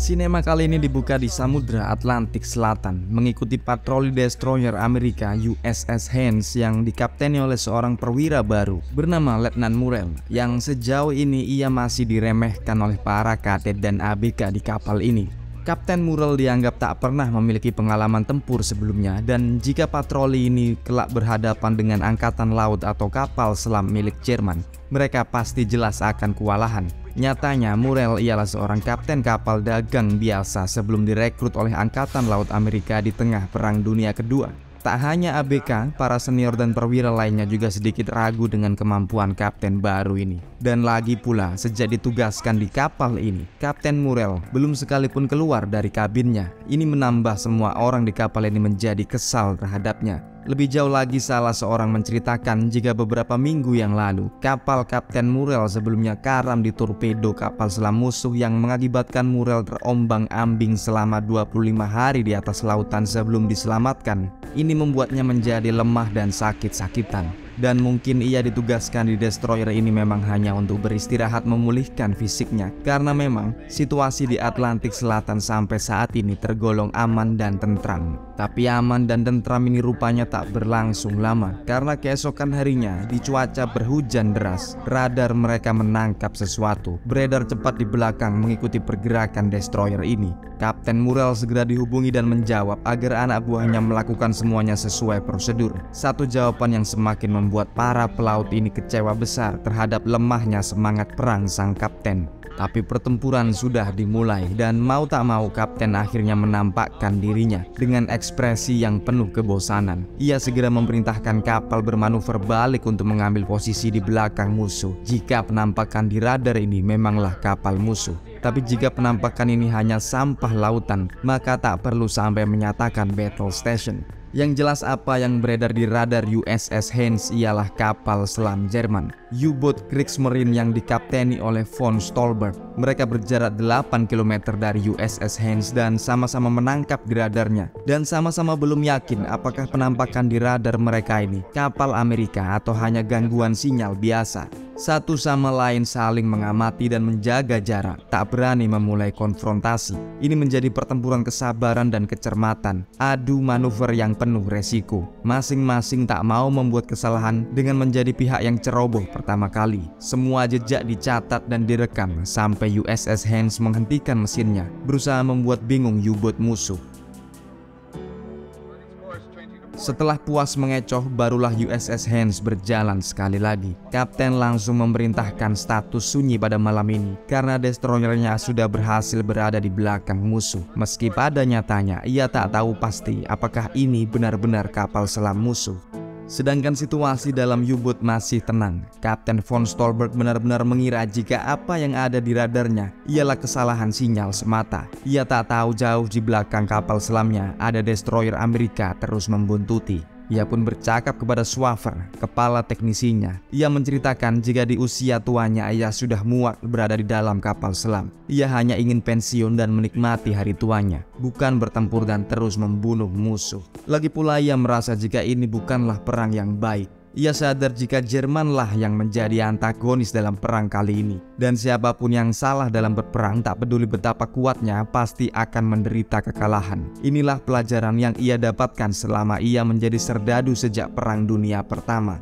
Sinema kali ini dibuka di Samudra Atlantik Selatan, mengikuti patroli destroyer Amerika USS Haynes yang dikapteni oleh seorang perwira baru bernama Letnan Murrell, yang sejauh ini ia masih diremehkan oleh para kadet dan ABK di kapal ini. Kapten Murrell dianggap tak pernah memiliki pengalaman tempur sebelumnya, dan jika patroli ini kelak berhadapan dengan angkatan laut atau kapal selam milik Jerman, mereka pasti jelas akan kewalahan. Nyatanya Murrell ialah seorang kapten kapal dagang biasa sebelum direkrut oleh Angkatan Laut Amerika di tengah Perang Dunia Kedua. Tak hanya ABK, para senior dan perwira lainnya juga sedikit ragu dengan kemampuan kapten baru ini. Dan lagi pula, sejak ditugaskan di kapal ini, Kapten Murrell belum sekalipun keluar dari kabinnya. Ini menambah semua orang di kapal ini menjadi kesal terhadapnya. Lebih jauh lagi, salah seorang menceritakan jika beberapa minggu yang lalu, kapal Kapten Murrell sebelumnya karam di torpedo kapal selam musuh yang mengakibatkan Murrell terombang-ambing selama 25 hari di atas lautan sebelum diselamatkan. Ini membuatnya menjadi lemah dan sakit-sakitan. Dan mungkin ia ditugaskan di destroyer ini memang hanya untuk beristirahat memulihkan fisiknya, karena memang situasi di Atlantik Selatan sampai saat ini tergolong aman dan tentram. Tapi aman dan tentram ini rupanya tak berlangsung lama, karena keesokan harinya di cuaca berhujan deras, radar mereka menangkap sesuatu beredar cepat di belakang mengikuti pergerakan destroyer ini. Kapten Murrell segera dihubungi dan menjawab agar anak buahnya melakukan semuanya sesuai prosedur. Satu jawaban yang semakin membuat para pelaut ini kecewa besar terhadap lemahnya semangat perang sang kapten. Tapi pertempuran sudah dimulai, dan mau tak mau kapten akhirnya menampakkan dirinya dengan ekspresi yang penuh kebosanan. Ia segera memerintahkan kapal bermanuver balik untuk mengambil posisi di belakang musuh jika penampakan di radar ini memanglah kapal musuh. Tapi jika penampakan ini hanya sampah lautan, maka tak perlu sampai menyatakan battle station. Yang jelas apa yang beredar di radar USS Haynes ialah kapal selam Jerman, U-boat Kriegsmarine yang dikapteni oleh von Stolberg. Mereka berjarak 8 km dari USS Haynes dan sama-sama menangkap di radarnya. Dan sama-sama belum yakin apakah penampakan di radar mereka ini kapal Amerika atau hanya gangguan sinyal biasa. Satu sama lain saling mengamati dan menjaga jarak, tak berani memulai konfrontasi. Ini menjadi pertempuran kesabaran dan kecermatan, adu manuver yang penuh resiko. Masing-masing tak mau membuat kesalahan dengan menjadi pihak yang ceroboh pertama kali. Semua jejak dicatat dan direkam sampai USS Haynes menghentikan mesinnya, berusaha membuat bingung U-boat musuh. Setelah puas mengecoh, barulah USS Haynes berjalan sekali lagi. Kapten langsung memerintahkan status sunyi pada malam ini karena destroyernya sudah berhasil berada di belakang musuh. Meski pada nyatanya ia tak tahu pasti apakah ini benar-benar kapal selam musuh. Sedangkan situasi dalam U-boat masih tenang. Kapten von Stolberg benar-benar mengira jika apa yang ada di radarnya ialah kesalahan sinyal semata. Ia tak tahu jauh di belakang kapal selamnya ada destroyer Amerika terus membuntuti. Ia pun bercakap kepada Swaver, kepala teknisinya. Ia menceritakan jika di usia tuanya ia sudah muak berada di dalam kapal selam. Ia hanya ingin pensiun dan menikmati hari tuanya, bukan bertempur dan terus membunuh musuh. Lagi pula ia merasa jika ini bukanlah perang yang baik. Ia sadar jika Jermanlah yang menjadi antagonis dalam perang kali ini, dan siapapun yang salah dalam berperang, tak peduli betapa kuatnya, pasti akan menderita kekalahan. Inilah pelajaran yang ia dapatkan selama ia menjadi serdadu sejak Perang Dunia Pertama.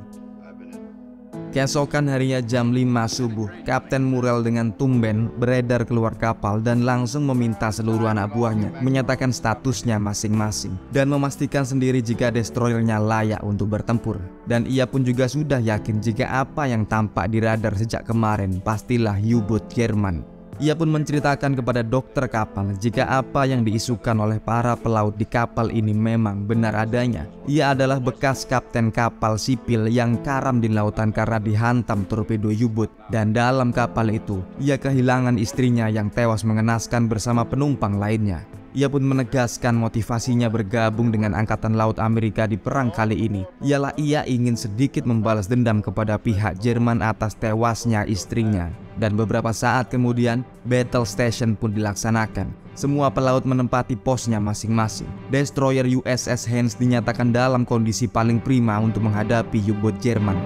Keesokan harinya jam 5 subuh, Kapten Murrell dengan tumben beredar keluar kapal dan langsung meminta seluruh anak buahnya menyatakan statusnya masing-masing dan memastikan sendiri jika destroyernya layak untuk bertempur. Dan ia pun juga sudah yakin jika apa yang tampak di radar sejak kemarin pastilah U-boat Jerman. Ia pun menceritakan kepada dokter kapal jika apa yang diisukan oleh para pelaut di kapal ini memang benar adanya. Ia adalah bekas kapten kapal sipil yang karam di lautan karena dihantam torpedo U-boat, dan dalam kapal itu ia kehilangan istrinya yang tewas mengenaskan bersama penumpang lainnya. Ia pun menegaskan motivasinya bergabung dengan Angkatan Laut Amerika di perang kali ini ialah ia ingin sedikit membalas dendam kepada pihak Jerman atas tewasnya istrinya. Dan beberapa saat kemudian, battle station pun dilaksanakan. Semua pelaut menempati posnya masing-masing. Destroyer USS Haynes dinyatakan dalam kondisi paling prima untuk menghadapi U-boat Jerman.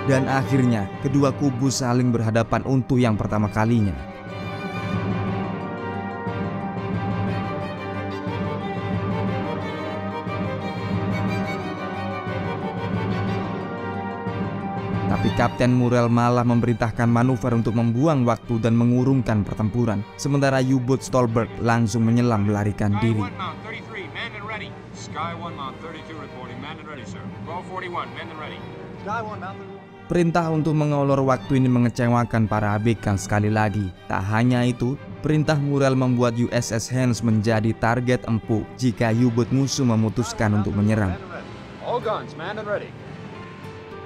Dan akhirnya kedua kubu saling berhadapan untuk yang pertama kalinya. Tapi Kapten Murrell malah memerintahkan manuver untuk membuang waktu dan mengurungkan pertempuran. Sementara U-boat Stolberg langsung menyelam melarikan diri. Perintah untuk mengolor waktu ini mengecewakan para ABK sekali lagi. Tak hanya itu, perintah Murrell membuat USS Haynes menjadi target empuk jika U-boat musuh memutuskan untuk menyerang.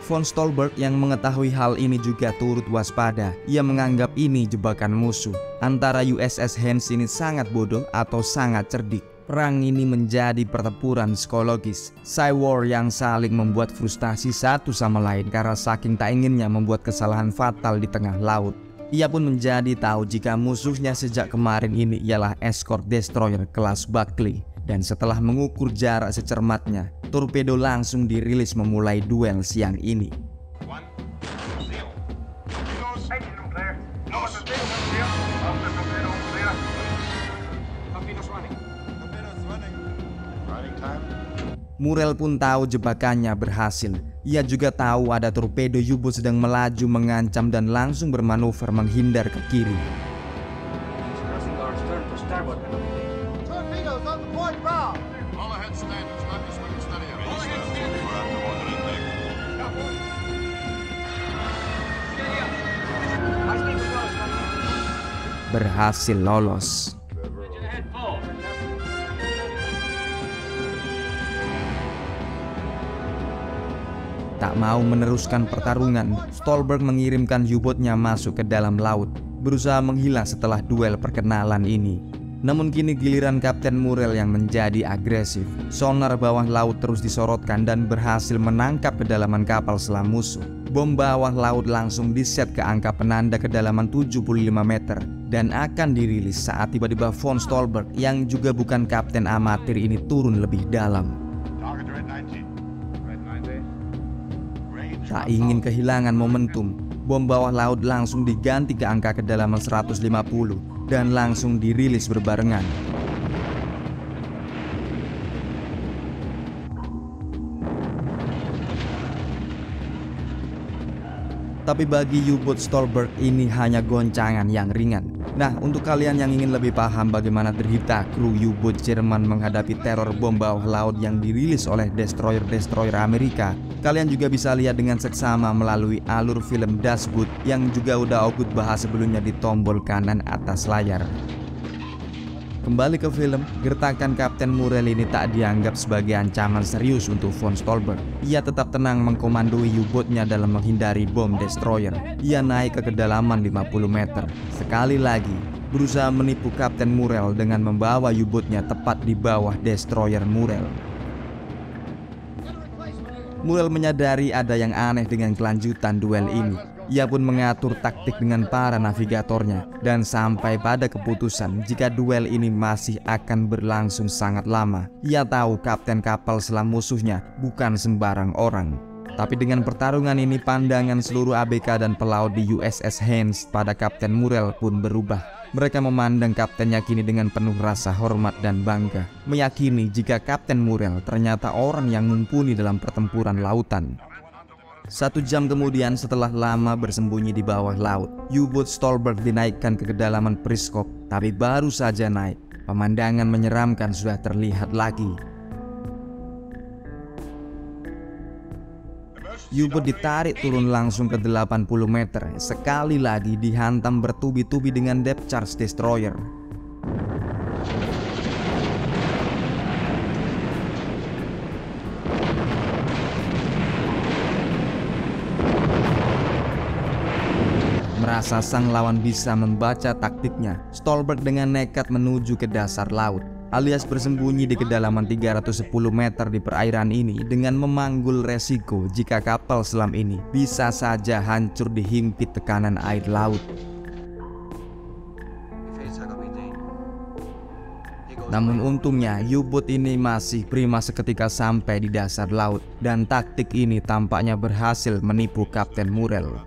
Von Stolberg yang mengetahui hal ini juga turut waspada. Ia menganggap ini jebakan musuh. Antara USS Haynes ini sangat bodoh atau sangat cerdik. Perang ini menjadi pertempuran psikologis, Cywar yang saling membuat frustasi satu sama lain karena saking tak inginnya membuat kesalahan fatal di tengah laut. Ia pun menjadi tahu jika musuhnya sejak kemarin ini ialah escort destroyer kelas Buckley. Dan setelah mengukur jarak secermatnya, torpedo langsung dirilis memulai duel siang ini. Murrell pun tahu jebakannya berhasil. Ia juga tahu ada torpedo U-boat sedang melaju mengancam dan langsung bermanuver menghindar ke kiri. Berhasil lolos. Tak mau meneruskan pertarungan, Stolberg mengirimkan U-boatnya masuk ke dalam laut, berusaha menghilang setelah duel perkenalan ini. Namun kini giliran Kapten Murrell yang menjadi agresif. Sonar bawah laut terus disorotkan dan berhasil menangkap kedalaman kapal selam musuh. Bom bawah laut langsung diset ke angka penanda kedalaman 75 meter dan akan dirilis saat tiba-tiba Von Stolberg yang juga bukan kapten amatir ini turun lebih dalam. Tak ingin kehilangan momentum, bom bawah laut langsung diganti ke angka kedalaman 150 dan langsung dirilis berbarengan. Tapi bagi U-boat Stolberg ini hanya goncangan yang ringan. Nah, untuk kalian yang ingin lebih paham bagaimana derita kru U-boat Jerman menghadapi teror bom bawah laut yang dirilis oleh destroyer-destroyer Amerika, kalian juga bisa lihat dengan seksama melalui alur film Das Boot yang juga udah Ogut bahas sebelumnya di tombol kanan atas layar. Kembali ke film, gertakan Kapten Murrell ini tak dianggap sebagai ancaman serius untuk Von Stolberg. Ia tetap tenang mengkomandoi U-boatnya dalam menghindari bom destroyer. Ia naik ke kedalaman 50 meter. Sekali lagi, berusaha menipu Kapten Murrell dengan membawa U-boatnya tepat di bawah destroyer Murrell. Murrell menyadari ada yang aneh dengan kelanjutan duel ini. Ia pun mengatur taktik dengan para navigatornya dan sampai pada keputusan jika duel ini masih akan berlangsung sangat lama. Ia tahu kapten kapal selam musuhnya bukan sembarang orang. Tapi dengan pertarungan ini pandangan seluruh ABK dan pelaut di USS Haynes pada Kapten Murrell pun berubah. Mereka memandang kaptennya kini dengan penuh rasa hormat dan bangga, meyakini jika Kapten Murrell ternyata orang yang mumpuni dalam pertempuran lautan. 1 jam kemudian setelah lama bersembunyi di bawah laut, U-boat Stolberg dinaikkan ke kedalaman periskop. Tapi baru saja naik, pemandangan menyeramkan sudah terlihat lagi. U-boat ditarik turun langsung ke 80 meter. Sekali lagi dihantam bertubi-tubi dengan depth charge destroyer. Merasa sang lawan bisa membaca taktiknya, Stolberg dengan nekat menuju ke dasar laut, alias bersembunyi di kedalaman 310 meter di perairan ini dengan memanggul resiko jika kapal selam ini bisa saja hancur dihimpit tekanan air laut. Namun untungnya U-boat ini masih prima seketika sampai di dasar laut, dan taktik ini tampaknya berhasil menipu Kapten Murrell.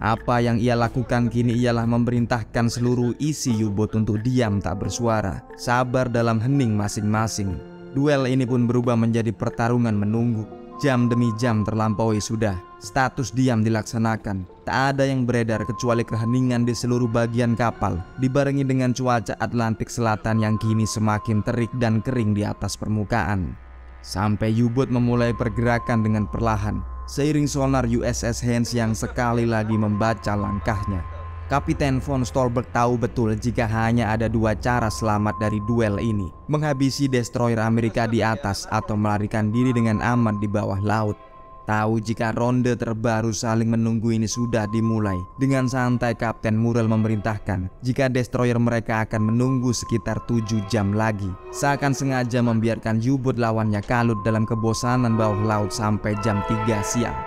Apa yang ia lakukan kini ialah memerintahkan seluruh isi U-boat untuk diam tak bersuara, sabar dalam hening masing-masing. Duel ini pun berubah menjadi pertarungan menunggu. Jam demi jam terlampaui sudah, status diam dilaksanakan. Tak ada yang beredar kecuali keheningan di seluruh bagian kapal, dibarengi dengan cuaca Atlantik Selatan yang kini semakin terik dan kering di atas permukaan. Sampai U-boat memulai pergerakan dengan perlahan, seiring sonar USS Haynes yang sekali lagi membaca langkahnya. Kapten von Stolberg tahu betul jika hanya ada dua cara selamat dari duel ini: menghabisi destroyer Amerika di atas atau melarikan diri dengan aman di bawah laut. Tahu jika ronde terbaru saling menunggu ini sudah dimulai, dengan santai Kapten Murrell memerintahkan jika destroyer mereka akan menunggu sekitar 7 jam lagi. Seakan sengaja membiarkan U-boat lawannya kalut dalam kebosanan bawah laut sampai jam 3 siang.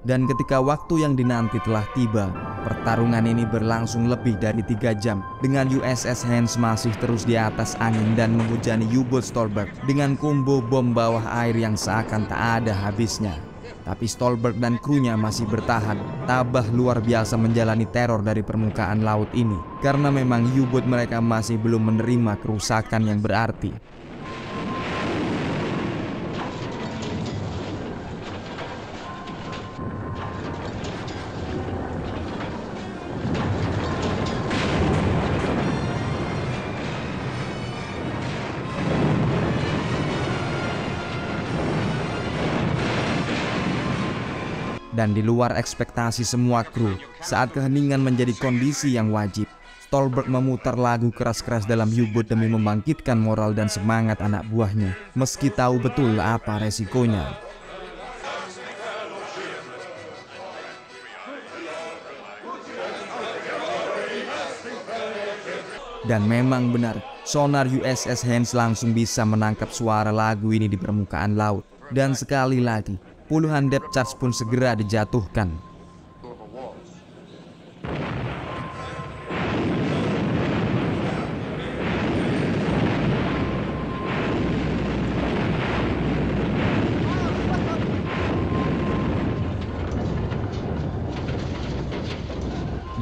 Dan ketika waktu yang dinanti telah tiba, pertarungan ini berlangsung lebih dari 3 jam, dengan USS Haynes masih terus di atas angin dan menghujani U-boat Stolberg dengan combo bom bawah air yang seakan tak ada habisnya. Tapi Stolberg dan krunya masih bertahan, tabah luar biasa menjalani teror dari permukaan laut ini, karena memang U-boat mereka masih belum menerima kerusakan yang berarti. Dan di luar ekspektasi semua kru, saat keheningan menjadi kondisi yang wajib, Stolberg memutar lagu keras-keras dalam U-boat demi membangkitkan moral dan semangat anak buahnya, meski tahu betul apa resikonya. Dan memang benar, sonar USS Haynes langsung bisa menangkap suara lagu ini di permukaan laut. Dan sekali lagi, puluhan depth charge pun segera dijatuhkan.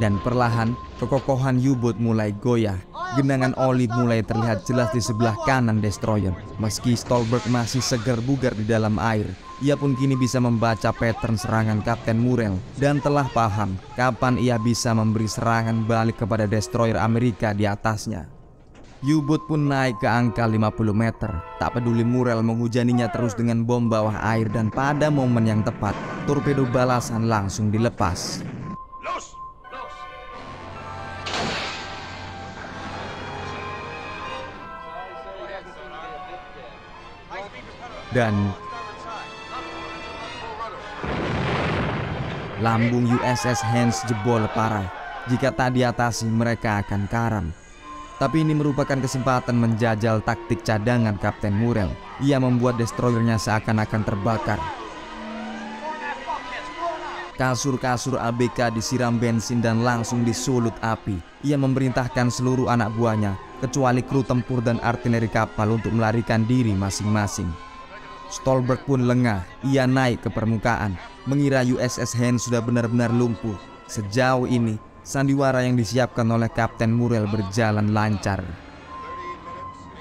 Dan perlahan, kekokohan U-boat mulai goyah. Genangan oli mulai terlihat jelas di sebelah kanan destroyer. Meski Stolberg masih segar bugar di dalam air, ia pun kini bisa membaca pattern serangan Kapten Murrell dan telah paham kapan ia bisa memberi serangan balik kepada destroyer Amerika di atasnya. U-boat pun naik ke angka 50 meter. Tak peduli Murrell menghujaninya terus dengan bom bawah air, dan pada momen yang tepat, torpedo balasan langsung dilepas. Dan lambung USS Haynes jebol parah. Jika tak diatasi, mereka akan karam. Tapi ini merupakan kesempatan menjajal taktik cadangan Kapten Murrell. Ia membuat destroyernya seakan-akan terbakar. Kasur-kasur ABK disiram bensin dan langsung disulut api. Ia memerintahkan seluruh anak buahnya, kecuali kru tempur dan artileri kapal, untuk melarikan diri masing-masing. Stolberg pun lengah. Ia naik ke permukaan, mengira USS Haynes sudah benar-benar lumpuh. Sejauh ini, sandiwara yang disiapkan oleh Kapten Murrell berjalan lancar.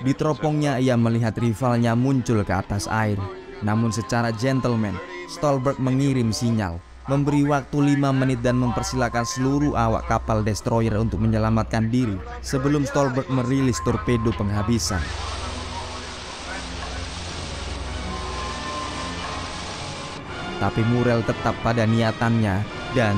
Di teropongnya ia melihat rivalnya muncul ke atas air. Namun secara gentleman, Stolberg mengirim sinyal, memberi waktu 5 menit dan mempersilakan seluruh awak kapal destroyer untuk menyelamatkan diri sebelum Stolberg merilis torpedo penghabisan. Tapi Murrell tetap pada niatannya dan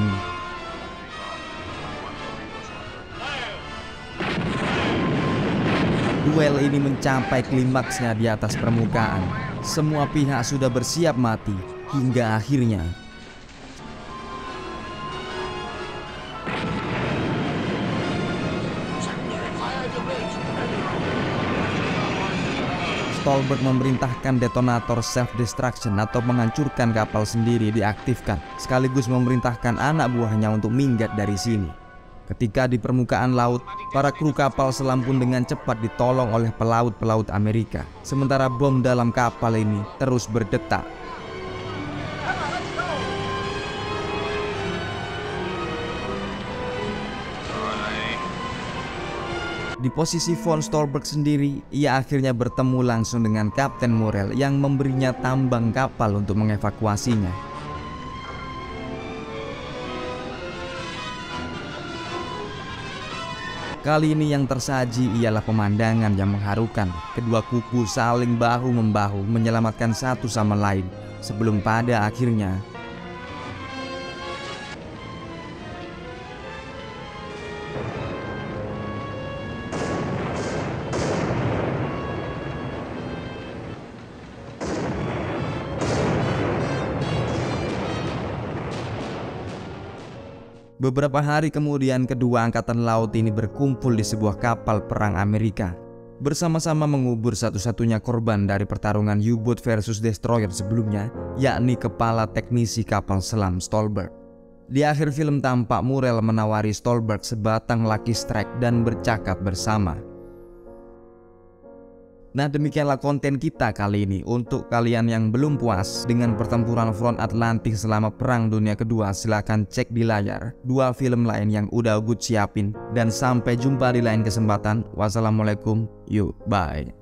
duel ini mencapai klimaksnya di atas permukaan. Semua pihak sudah bersiap mati hingga akhirnya Stolberg memerintahkan detonator self-destruction atau menghancurkan kapal sendiri diaktifkan, sekaligus memerintahkan anak buahnya untuk minggat dari sini. Ketika di permukaan laut, para kru kapal selam pun dengan cepat ditolong oleh pelaut-pelaut Amerika, sementara bom dalam kapal ini terus berdetak. Di posisi von Stolberg sendiri, ia akhirnya bertemu langsung dengan Kapten Murrell yang memberinya tambang kapal untuk mengevakuasinya. Kali ini yang tersaji ialah pemandangan yang mengharukan. Kedua kubu saling bahu-membahu menyelamatkan satu sama lain, sebelum pada akhirnya beberapa hari kemudian kedua angkatan laut ini berkumpul di sebuah kapal perang Amerika, bersama-sama mengubur satu-satunya korban dari pertarungan U-boat versus destroyer sebelumnya, yakni kepala teknisi kapal selam Stolberg. Di akhir film tampak Murrell menawari Stolberg sebatang Lucky Strike dan bercakap bersama. Nah, demikianlah konten kita kali ini. Untuk kalian yang belum puas dengan pertempuran front Atlantik selama Perang Dunia Kedua, silahkan cek di layar 2 film lain yang udah Ugut siapin. Dan sampai jumpa di lain kesempatan. Wassalamualaikum, yuk, bye.